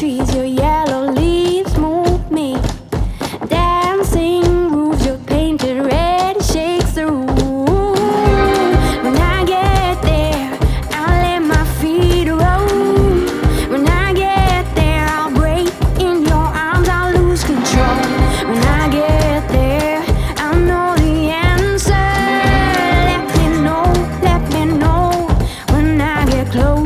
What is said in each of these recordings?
trees, your yellow leaves move me. Dancing roofs, your painted red shakes the room. When I get there, I'll let my feet roam. When I get there, I'll break in your arms, I'll lose control. When I get there, I'll know the answer. Let me know when I get closer.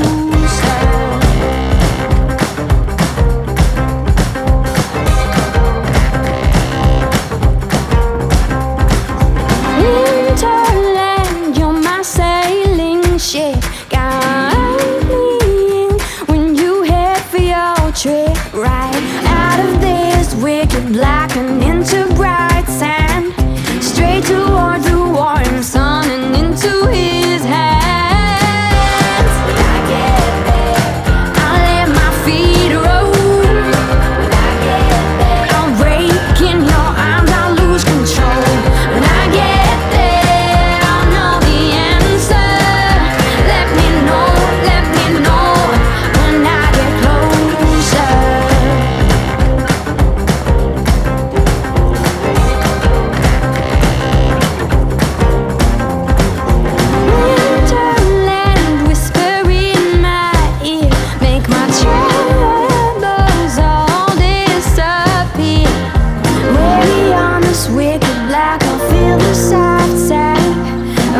Winterland, you're my sailing ship. Guide me in when you head for your trip. Right out of this wicked black and into bright sand. Straight towards the warm sun and into his hands. When I get there, I'll let my feet roll. When I get there, I'll break in your arms, I'll lose control. When I get there, I'll know the answer. Let me know when I get closer. Winterland, whisper in my ear, make my troubles all disappear. Way on this wicked black, I'll feel the soft sand.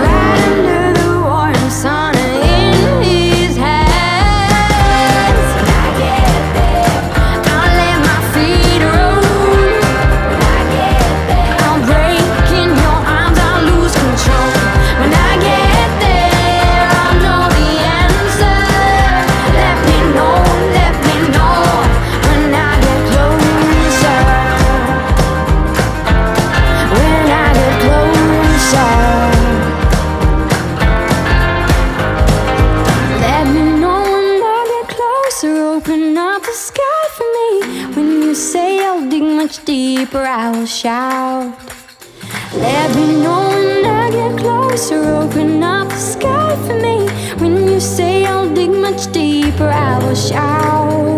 Right under the warm sun in his hands. When I get there, I'll let my feet roll. When I get there, I'll break in your arms, I'll lose control. When I get there, I'll know the answer. Let me know when I get closer. When I get closer. Let me know when I get closer. Open up the sky for me. When you say I'll dig much deeper, I will shout. Let me know when I get closer. Open up the sky for me. When you say I'll dig much deeper, I will shout.